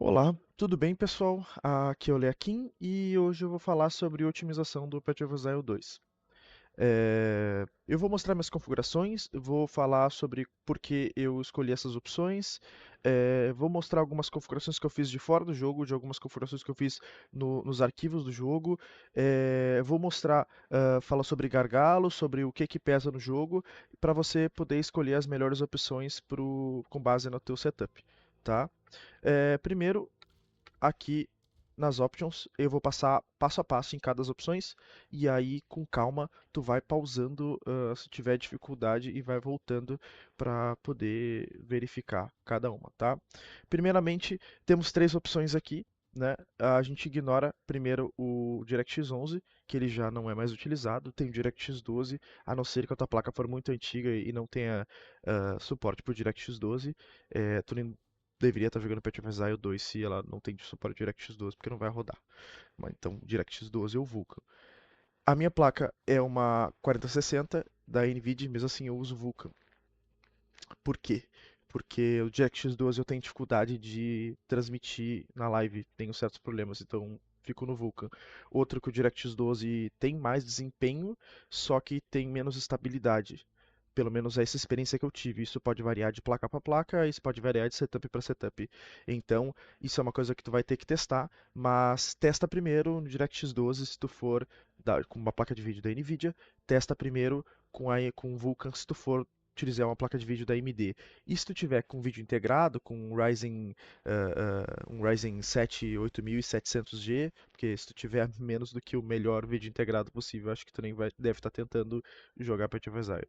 Olá, tudo bem, pessoal? Aqui é o Leaquim e hoje eu vou falar sobre otimização do Path of Exile 2. Eu vou mostrar minhas configurações, vou falar sobre por que eu escolhi essas opções, vou mostrar algumas configurações que eu fiz de fora do jogo, de algumas configurações que eu fiz nos arquivos do jogo, vou mostrar, falar sobre gargalo, sobre o que pesa no jogo, para você poder escolher as melhores opções com base no teu setup, tá? Primeiro, aqui nas options eu vou passar passo a passo em cada das opções e aí com calma tu vai pausando se tiver dificuldade e vai voltando para poder verificar cada uma, tá? Primeiramente, temos três opções aqui, né? A gente ignora primeiro o DirectX 11, que ele já não é mais utilizado, tem o DirectX 12, a não ser que a tua placa for muito antiga e não tenha suporte para o DirectX 12, tu nem deveria estar jogando Path of Exile 2 se ela não tem suporte DirectX 12, porque não vai rodar. Mas então, DirectX 12 ou Vulkan. A minha placa é uma 4060 da NVIDIA, mesmo assim eu uso Vulkan. Por quê? Porque o DirectX 12 eu tenho dificuldade de transmitir na live, tenho certos problemas, então fico no Vulkan. Outro que o DirectX 12 tem mais desempenho, só que tem menos estabilidade. Pelo menos essa experiência que eu tive. Isso pode variar de placa para placa, isso pode variar de setup para setup. Então, isso é uma coisa que tu vai ter que testar, mas testa primeiro no DirectX 12 se tu for com uma placa de vídeo da Nvidia, testa primeiro com o Vulkan se tu for utilizar uma placa de vídeo da AMD. E se tu tiver com vídeo integrado, com um Ryzen 7 8700G, porque se tu tiver menos do que o melhor vídeo integrado possível, acho que tu nem deve estar tentando jogar Path of Exile.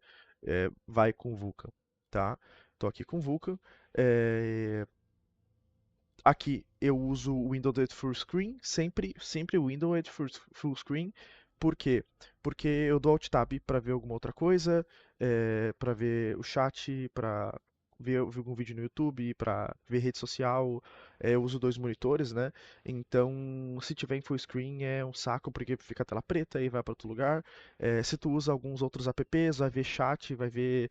Vai com Vulkan, tá? Tô aqui com Vulkan. É, Aqui eu uso o Windows 8 Full Screen, sempre o Windows 8 Full Screen. Por quê? Porque eu dou Alt Tab para ver alguma outra coisa, para ver o chat, para ver algum vídeo no YouTube, para ver rede social. Eu uso dois monitores, né? Então, se tiver em full screen é um saco porque fica a tela preta e vai para outro lugar. Se tu usa alguns outros apps, vai ver chat, vai ver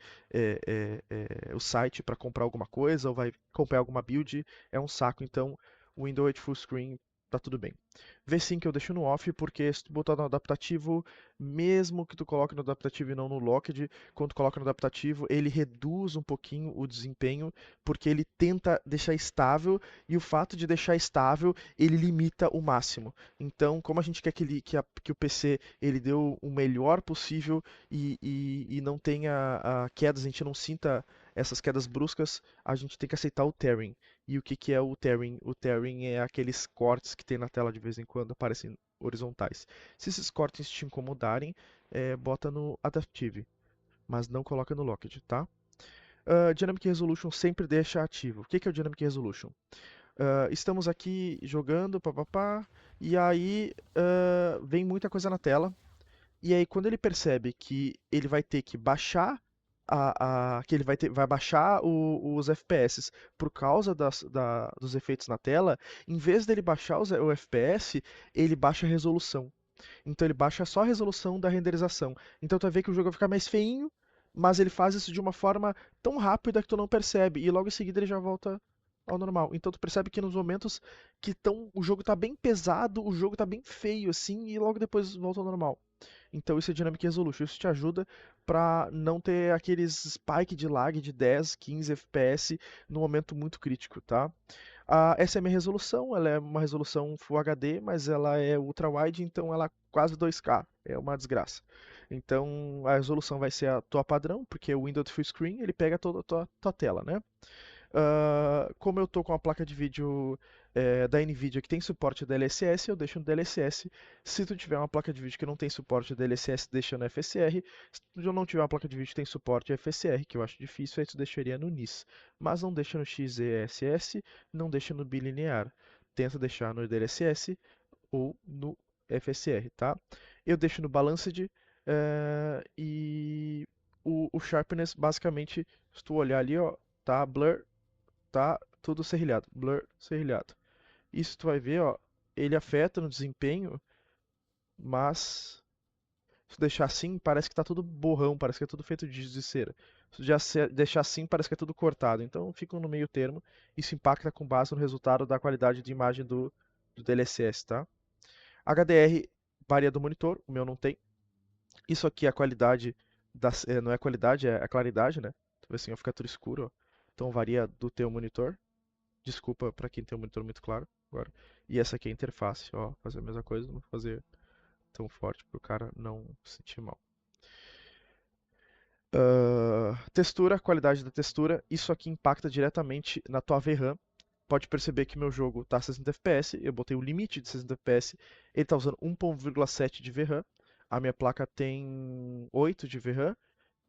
o site para comprar alguma coisa ou vai comprar alguma build, é um saco. Então, o Windows 8 Full Screen tá tudo bem. V5 eu deixo no off, porque se tu botar no adaptativo, mesmo que tu coloque no adaptativo e não no locked, quando tu coloca no adaptativo, ele reduz um pouquinho o desempenho, porque ele tenta deixar estável, e o fato de deixar estável, ele limita o máximo. Então, como a gente quer que o PC ele dê o melhor possível e não tenha quedas, a gente não sinta essas quedas bruscas, a gente tem que aceitar o tearing. E o que é o tearing? O tearing é aqueles cortes que tem na tela de vez em quando, aparecem horizontais. Se esses cortes te incomodarem, bota no Adaptive, mas não coloca no Locked, tá? Dynamic Resolution sempre deixa ativo. O que é o Dynamic Resolution? Estamos aqui jogando, papapá, e aí vem muita coisa na tela, e aí, quando ele percebe que ele vai ter que baixar que ele vai baixar os FPS por causa dos efeitos na tela, em vez dele baixar o FPS, ele baixa a resolução. Então ele baixa só a resolução da renderização. Então tu vai ver que o jogo vai ficar mais feinho, mas ele faz isso de uma forma tão rápida que tu não percebe, e logo em seguida ele já volta ao normal. Então tu percebe que nos momentos o jogo tá bem pesado, o jogo tá bem feio assim, e logo depois volta ao normal. Então isso é Dynamic Resolution. Isso te ajuda para não ter aqueles spike de lag de 10, 15 FPS no momento muito crítico, tá? Essa é a minha resolução, ela é uma resolução Full HD, mas ela é ultra wide, então ela é quase 2K, é uma desgraça. Então a resolução vai ser a tua padrão, porque o Windows Full Screen ele pega toda a tua tela, né? Como eu tô com a placa de vídeo da Nvidia que tem suporte DLSS, eu deixo no DLSS. Se tu tiver uma placa de vídeo que não tem suporte DLSS, deixa no FSR. Se tu não tiver uma placa de vídeo que tem suporte FSR, que eu acho difícil, aí tu deixaria no NIS. Mas não deixa no XESS, não deixa no bilinear. Tenta deixar no DLSS ou no FSR, tá? Eu deixo no Balanced e o Sharpness, basicamente, se tu olhar ali, ó, tá blur, tá tudo serrilhado, blur, serrilhado. Isso tu vai ver, ó, ele afeta no desempenho, mas se tu deixar assim, parece que tá tudo borrão, parece que é tudo feito de giz de cera. deixar assim, parece que é tudo cortado. Então ficam no meio termo. Isso impacta com base no resultado da qualidade de imagem do DLSS, tá? HDR varia do monitor, o meu não tem. Isso aqui é a qualidade não é a qualidade, é a claridade, né? Tu vê assim, ó, fica tudo escuro, ó. Então varia do teu monitor. Desculpa para quem tem um monitor muito claro agora. E essa aqui é a interface, ó, fazer a mesma coisa, não vou fazer tão forte para o cara não se sentir mal. Textura, qualidade da textura, isso aqui impacta diretamente na tua VRAM. Pode perceber que meu jogo está a 60 FPS, eu botei o limite de 60 FPS, ele está usando 1.7 de VRAM, a minha placa tem 8 de VRAM,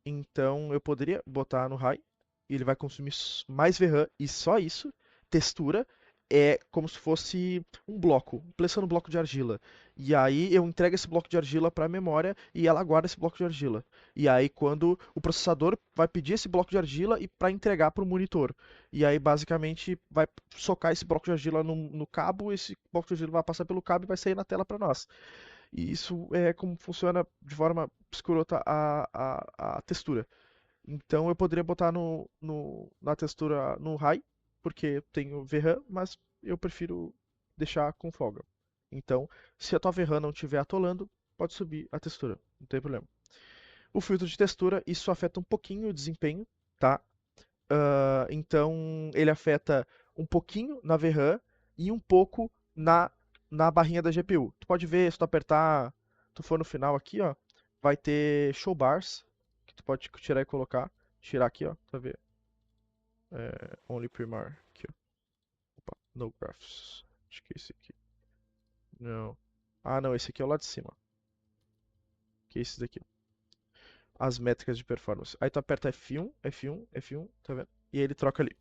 então eu poderia botar no high, e ele vai consumir mais VRAM e só isso. Textura é como se fosse um bloco, pensando um bloco de argila. E aí eu entrego esse bloco de argila para a memória e ela guarda esse bloco de argila. E aí quando o processador vai pedir esse bloco de argila e para entregar para o monitor. E aí basicamente vai socar esse bloco de argila no cabo, esse bloco de argila vai passar pelo cabo e vai sair na tela para nós. E isso é como funciona de forma escrota a textura. Então eu poderia botar na textura no high, porque tenho VRAM, mas eu prefiro deixar com folga. Então, se a tua VRAM não estiver atolando, pode subir a textura, não tem problema. O filtro de textura, isso afeta um pouquinho o desempenho, tá? Então, ele afeta um pouquinho na VRAM e um pouco na barrinha da GPU. Tu pode ver, se tu apertar, tu for no final aqui, ó, vai ter show bars, que tu pode tirar e colocar. Tirar aqui, ó, pra ver. Only Primar, aqui, ó. Opa, no graphs. Acho que é esse aqui. Não. Ah, não, esse aqui é o lá de cima. Que é esse daqui. As métricas de performance. Aí tu aperta F1, F1, F1, tá vendo? E aí ele troca ali.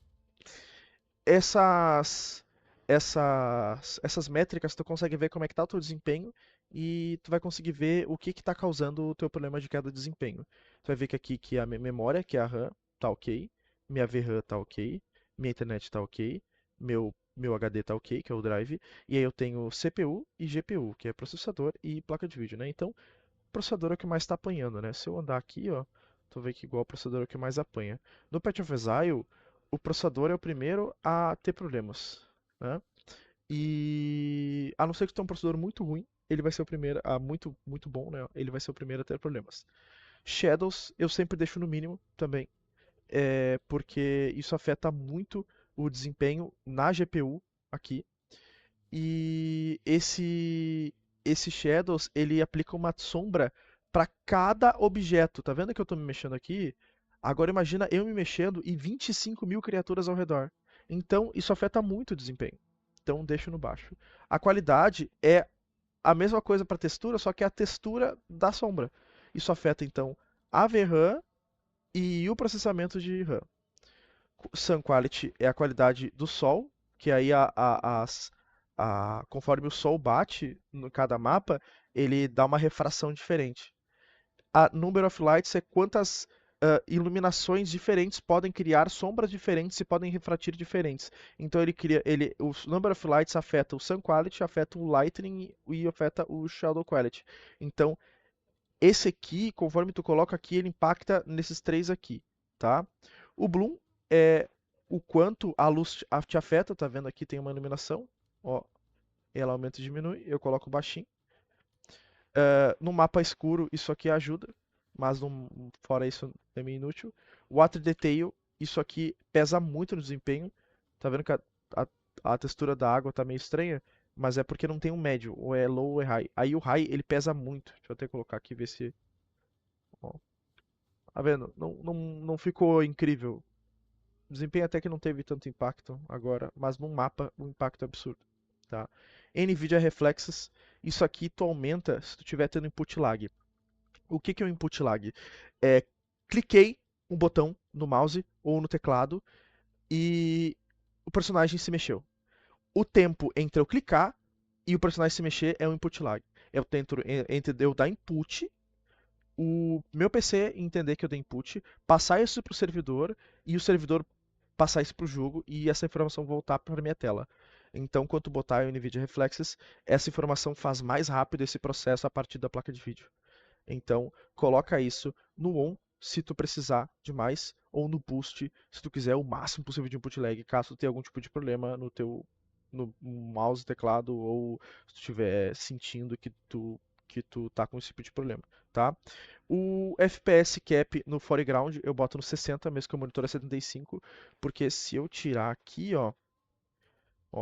Essas, essas métricas tu consegue ver como é que tá o teu desempenho e tu vai conseguir ver o que que tá causando o teu problema de queda de desempenho. Tu vai ver que aqui que a minha memória, que é a RAM, tá ok, minha VRAM tá ok, minha internet tá ok, meu HD tá ok, que é o drive, e aí eu tenho CPU e GPU, que é processador e placa de vídeo, né? Então, o processador é o que mais está apanhando, né? Se eu andar aqui, ó, tu vê que igual o processador é o que mais apanha. No Path of Exile, o processador é o primeiro a ter problemas, né? E a não ser que tu tenha um processador muito ruim, ele vai ser o primeiro, muito bom, né? Ele vai ser o primeiro a ter problemas. Shadows eu sempre deixo no mínimo também, porque isso afeta muito o desempenho na GPU aqui. E esse Shadows, ele aplica uma sombra para cada objeto. Tá vendo que eu tô me mexendo aqui? Agora imagina eu me mexendo e 25 mil criaturas ao redor. Então isso afeta muito o desempenho. Então deixo no baixo. A qualidade é a mesma coisa para textura, só que é a textura da sombra. Isso afeta então a VRAM e o processamento de RAM. Sun Quality é a qualidade do sol, que aí conforme o sol bate em cada mapa, ele dá uma refração diferente. A Number of Lights é quantas iluminações diferentes podem criar sombras diferentes e podem refratir diferentes. Então o Number of Lights afeta o Sun Quality, afeta o Lightning e afeta o Shadow Quality. Então, esse aqui, conforme tu coloca aqui, ele impacta nesses três aqui, tá? O Bloom é o quanto a luz te afeta, tá vendo aqui tem uma iluminação, ó, ela aumenta e diminui, eu coloco baixinho. No mapa escuro isso aqui ajuda, mas fora isso é meio inútil. Water Detail, isso aqui pesa muito no desempenho, tá vendo que a, a textura da água tá meio estranha, mas é porque não tem um médio, ou é low ou é high. Aí o high ele pesa muito, deixa eu até colocar aqui ver se... Ó, tá vendo? Não ficou incrível. O desempenho até que não teve tanto impacto agora, mas no mapa o impacto é absurdo. Tá? NVIDIA Reflexes, isso aqui tu aumenta se tu estiver tendo input lag. O que é o input lag? Cliquei um botão no mouse ou no teclado e o personagem se mexeu. O tempo entre eu clicar e o personagem se mexer é um input lag. Eu tento entre eu dar input, o meu PC entender que eu dei input, passar isso para o servidor e o servidor passar isso para o jogo e essa informação voltar para minha tela. Então, quando botar o NVIDIA Reflexes, essa informação faz mais rápido esse processo a partir da placa de vídeo. Então, coloca isso no on se tu precisar de mais, ou no boost, se tu quiser o máximo possível de input lag, caso tu tenha algum tipo de problema no mouse, teclado, ou se tu estiver sentindo que tu tá com esse tipo de problema, tá? O FPS cap no foreground eu boto no 60, mesmo que o monitor é 75, porque se eu tirar aqui, ó,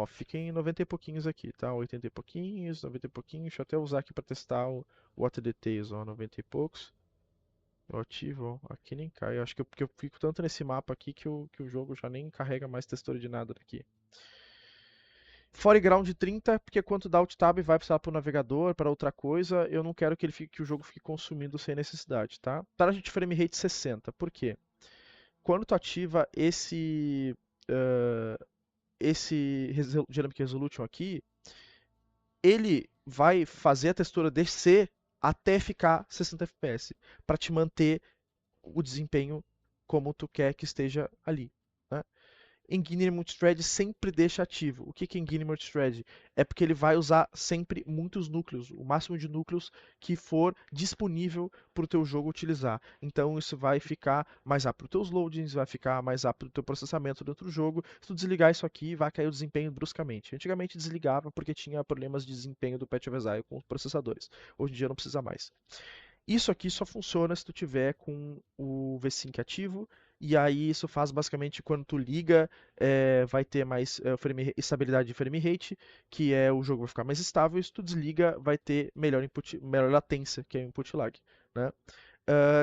fica em 90 e pouquinhos aqui, tá? 80 e pouquinhos, 90 e pouquinhos. Deixa eu até usar aqui para testar o Water Details, ó, 90 e poucos. Eu ativo, ó, aqui nem cai. Eu acho que porque eu fico tanto nesse mapa aqui que o jogo já nem carrega mais textura de nada daqui. Foreground 30, porque quando dá Alt Tab vai para o navegador, para outra coisa, eu não quero que o jogo fique consumindo sem necessidade, tá? Taxa de frame rate 60, por quê? Quando tu ativa esse Dynamic Resolution aqui, ele vai fazer a textura descer até ficar 60 FPS, para te manter o desempenho como tu quer que esteja ali, né? Engine Multithread sempre deixa ativo. O que é Engine Multithread? É porque ele vai usar sempre muitos núcleos, o máximo de núcleos que for disponível para o teu jogo utilizar. Então isso vai ficar mais rápido para os teus loadings, vai ficar mais rápido o teu processamento dentro do jogo. Se tu desligar isso aqui, vai cair o desempenho bruscamente. Antigamente desligava porque tinha problemas de desempenho do Path of Exile com os processadores. Hoje em dia não precisa mais. Isso aqui só funciona se tu tiver com o V-Sync ativo, e aí isso faz basicamente quando tu liga, vai ter mais estabilidade de frame rate, que é o jogo vai ficar mais estável, e se tu desliga, vai ter melhor input, melhor latência, que é o input lag, né?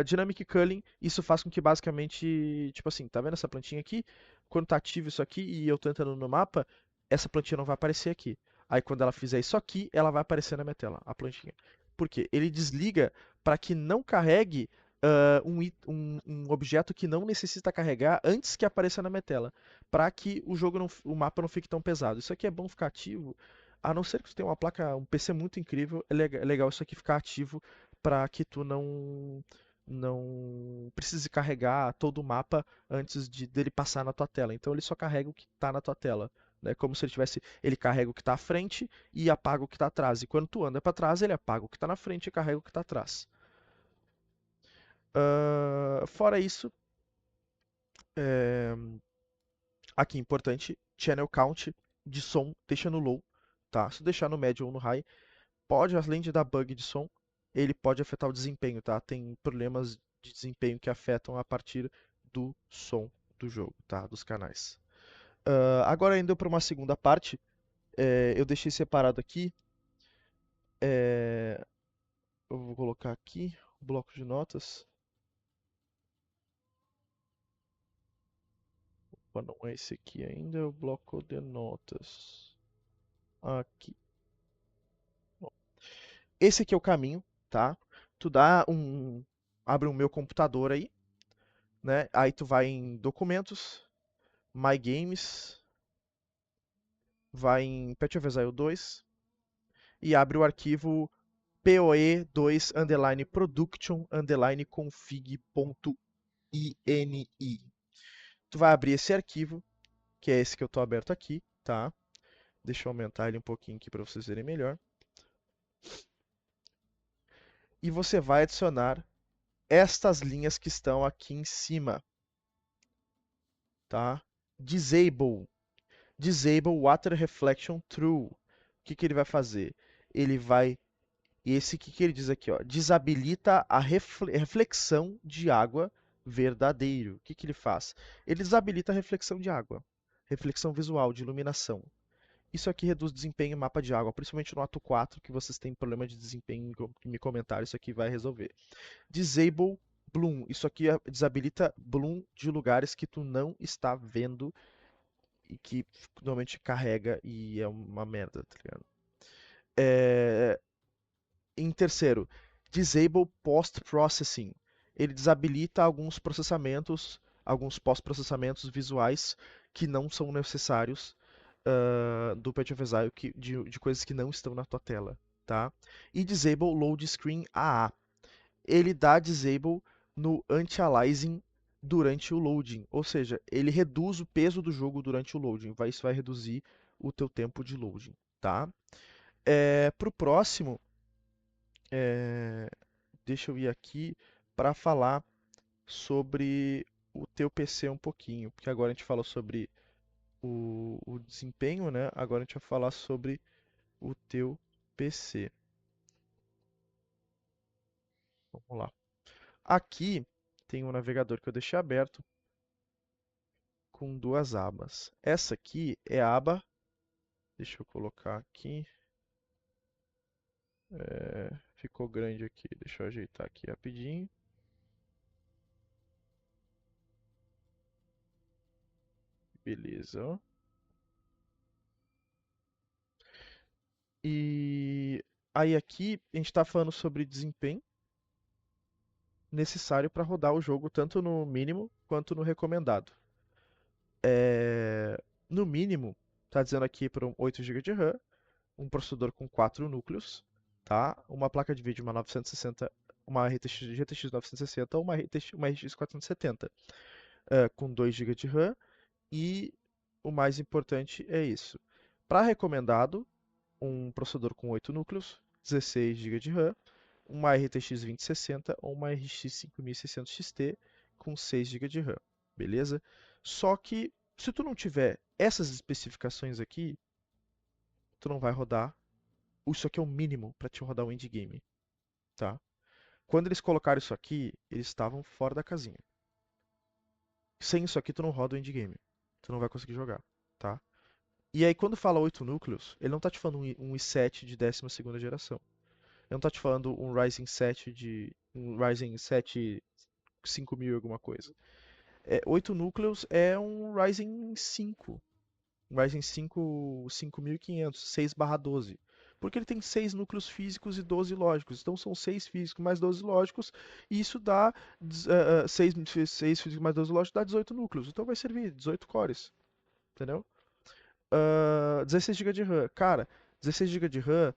Dynamic Culling, isso faz com que basicamente, tipo assim, tá vendo essa plantinha aqui? Quando tá ativo isso aqui e eu tô entrando no mapa, essa plantinha não vai aparecer aqui. Aí quando ela fizer isso aqui, ela vai aparecer na minha tela, a plantinha. Por quê? Ele desliga para que não carregue um objeto que não necessita carregar antes que apareça na minha tela, para que o mapa não fique tão pesado. Isso aqui é bom ficar ativo, a não ser que você tenha uma placa, um PC muito incrível, é legal isso aqui ficar ativo para que tu não precise carregar todo o mapa antes dele passar na tua tela. Então ele só carrega o que está na tua tela. Né? Como se ele carrega o que está à frente e apaga o que está atrás. E quando tu anda para trás, ele apaga o que está na frente e carrega o que está atrás. Fora isso, é, aqui importante, channel count de som deixa no low, tá? Se deixar no médio ou no high, pode, além de dar bug de som, ele pode afetar o desempenho, tá? Tem problemas de desempenho que afetam a partir do som do jogo, tá? Dos canais. Agora indo para uma segunda parte, eu deixei separado aqui, é, eu vou colocar aqui o bloco de notas. Opa, não é esse aqui ainda, é o bloco de notas. Aqui. Bom, esse aqui é o caminho, tá? Tu abre o meu computador aí, né? Aí tu vai em documentos, My Games, vai em Path of Exile 2 e abre o arquivo POE2 underline production underline config.ini. Tu vai abrir esse arquivo, que é esse que eu estou aberto aqui, tá? Deixa eu aumentar ele um pouquinho aqui para vocês verem melhor. E você vai adicionar estas linhas que estão aqui em cima, tá? Disable. Disable Water Reflection True. O que que ele vai fazer? Ele vai E esse que ele diz aqui, ó, desabilita a reflexão de água verdadeiro. O que que ele faz? Ele desabilita a reflexão de água, reflexão visual, de iluminação. Isso aqui reduz desempenho em mapa de água, principalmente no ato 4, que vocês têm problema de desempenho, me comentaram, isso aqui vai resolver. Disable Bloom, isso aqui desabilita Bloom de lugares que tu não está vendo e que normalmente carrega e é uma merda, tá ligado? É, Em terceiro, Disable Post-Processing. Ele desabilita alguns processamentos, alguns pós-processamentos visuais que não são necessários do Path of Exile, de coisas que não estão na tua tela. Tá? E Disable Load Screen AA. Ele dá Disable no Anti-Aliasing durante o loading, ou seja, ele reduz o peso do jogo durante o loading. Isso vai reduzir o teu tempo de loading. Tá? Para o próximo, é, deixa eu ir aqui para falar. sobre o teu PC um pouquinho, porque agora a gente falou sobre o desempenho, né? Agora a gente vai falar sobre o teu PC. Vamos lá. Aqui tem um navegador que eu deixei aberto com duas abas. Essa aqui é a aba, deixa eu colocar aqui, ficou grande aqui, deixa eu ajeitar aqui rapidinho. Beleza. Ó. E aí aqui a gente está falando sobre desempenho necessário para rodar o jogo tanto no mínimo quanto no recomendado. No mínimo, está dizendo aqui para um 8 GB de RAM, um processador com 4 núcleos, tá? Uma placa de vídeo, uma 960, uma GTX 960 ou uma RX 470, com 2 GB de RAM. E o mais importante é isso. Para recomendado, um processador com 8 núcleos, 16 GB de RAM, uma RTX 2060 ou uma RX 5600 XT com 6 GB de RAM, beleza? Só que se tu não tiver essas especificações aqui, tu não vai rodar. Isso aqui é o mínimo para te rodar um indie game, tá? Quando eles colocaram isso aqui, eles estavam fora da casinha. Sem isso aqui tu não roda o indie game. Tu não vai conseguir jogar, tá? E aí quando fala 8 núcleos, ele não tá te falando um i7 de 12ª geração. Ele não tá te falando um Ryzen 7 5000 alguma coisa. 8 núcleos é um Ryzen 5. Um Ryzen 5 5500, 6/12. Porque ele tem 6 núcleos físicos e 12 lógicos. Então são 6 físicos mais 12 lógicos. E isso dá 6 físicos mais 12 lógicos dá 18 núcleos. Então vai servir 18 cores. Entendeu? 16 GB de RAM. Cara, 16 GB de RAM,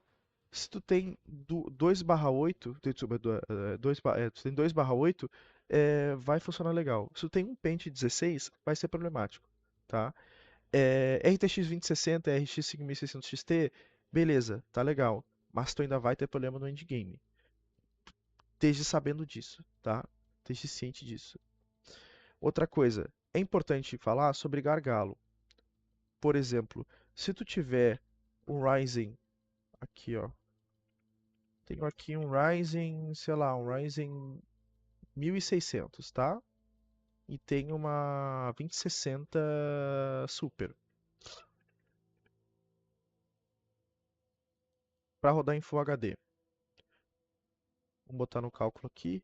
se tu tem 2/8, desculpa, tu tem 2/8, vai funcionar legal. Se tu tem um pente 16, vai ser problemático, tá? RTX 2060, RX 5600 XT, beleza, tá legal. Mas tu ainda vai ter problema no endgame. Esteja sabendo disso, tá? Esteja ciente disso. Outra coisa, é importante falar sobre gargalo. Por exemplo, se tu tiver um Ryzen, aqui ó, tenho aqui um Ryzen, sei lá, um Ryzen 1600, tá? E tem uma 2060 Super para rodar em Full HD. Vamos botar no cálculo aqui.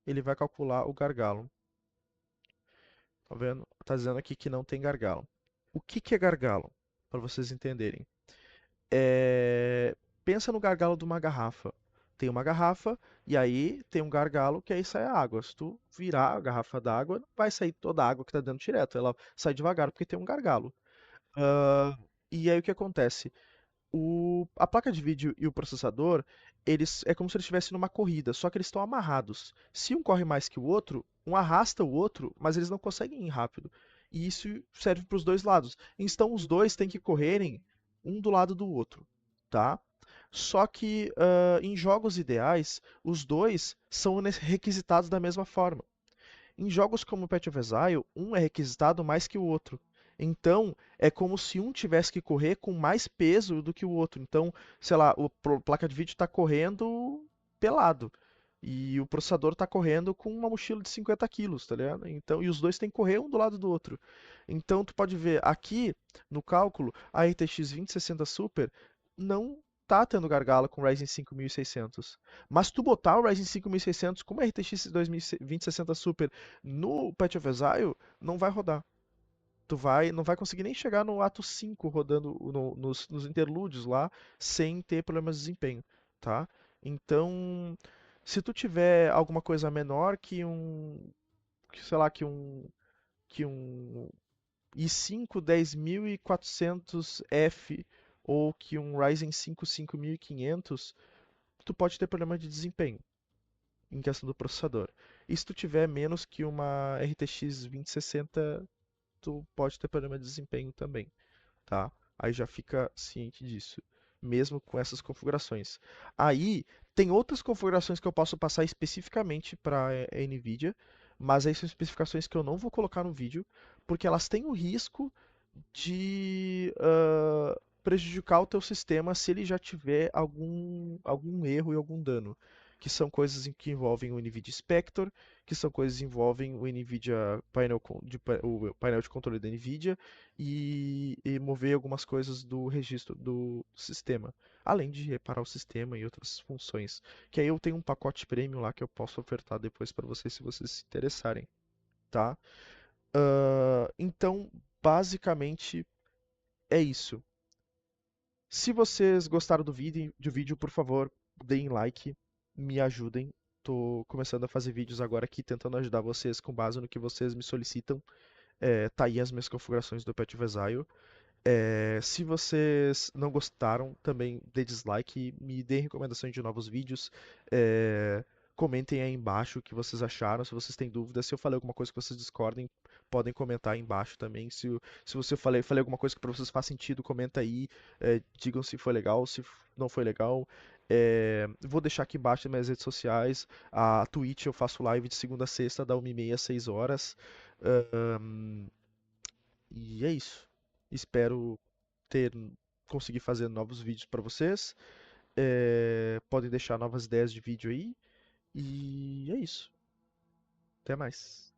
Ele vai calcular o gargalo. Tá vendo? Tá dizendo aqui que não tem gargalo. O que que é gargalo? Para vocês entenderem. É... Pensa no gargalo de uma garrafa. Tem uma garrafa e aí tem um gargalo que aí sai a água. Se tu virar a garrafa d'água, não vai sair toda a água que está dentro direto. Ela sai devagar porque tem um gargalo. E aí o que acontece? A placa de vídeo e o processador, eles é como se eles estivessem numa corrida, só que eles estão amarrados. Se um corre mais que o outro, um arrasta o outro, mas eles não conseguem ir rápido. E isso serve para os dois lados. Então os dois têm que correrem um do lado do outro, tá? Só que em jogos ideais, os dois são requisitados da mesma forma. Em jogos como Path of Exile, um é requisitado mais que o outro. Então, é como se um tivesse que correr com mais peso do que o outro. Então, sei lá, placa de vídeo está correndo pelado. E o processador está correndo com uma mochila de 50 quilos, tá ligado? Então, e os dois têm que correr um do lado do outro. Então, tu pode ver aqui no cálculo, a RTX 2060 Super não tá tendo gargalo com o Ryzen 5600. Mas se tu botar o Ryzen 5600 com uma RTX 2060 Super no Path of Exile, não vai rodar. Não vai conseguir nem chegar no ato 5 rodando nos interlúdios lá sem ter problemas de desempenho, tá? Então, se tu tiver alguma coisa menor sei lá, que um i5 10400F ou que um Ryzen 5 5500, tu pode ter problema de desempenho em questão do processador. E se tu tiver menos que uma RTX 2060, tu pode ter problema de desempenho também, tá? Aí já fica ciente disso, mesmo com essas configurações. Aí tem outras configurações que eu posso passar especificamente para a NVIDIA, mas aí são especificações que eu não vou colocar no vídeo, porque elas têm o risco de prejudicar o teu sistema se ele já tiver algum erro e algum dano. Que são coisas que envolvem o NVIDIA Spectre, que são coisas que envolvem o NVIDIA o painel de controle da NVIDIA e mover algumas coisas do registro do sistema. Além de reparar o sistema e outras funções. Que aí eu tenho um pacote premium lá que eu posso ofertar depois para vocês se vocês se interessarem, tá? Então, basicamente, é isso. Se vocês gostaram do vídeo, por favor, deem like, me ajudem. Tô começando a fazer vídeos agora aqui, tentando ajudar vocês com base no que vocês me solicitam. Tá aí as minhas configurações do Pet of Exile. Se vocês não gostaram, também dê dislike e me deem recomendações de novos vídeos. É, Comentem aí embaixo o que vocês acharam. Se vocês têm dúvidas, se eu falei alguma coisa que vocês discordem, podem comentar aí embaixo também. Se você falei alguma coisa que para vocês faz sentido, comenta aí. Digam se foi legal, se não foi legal. Vou deixar aqui embaixo as minhas redes sociais. A Twitch eu faço live de segunda a sexta, da 1h30 às 6 horas. Ahn, e é isso. Espero ter conseguir fazer novos vídeos para vocês. Podem deixar novas ideias de vídeo aí. E é isso. Até mais.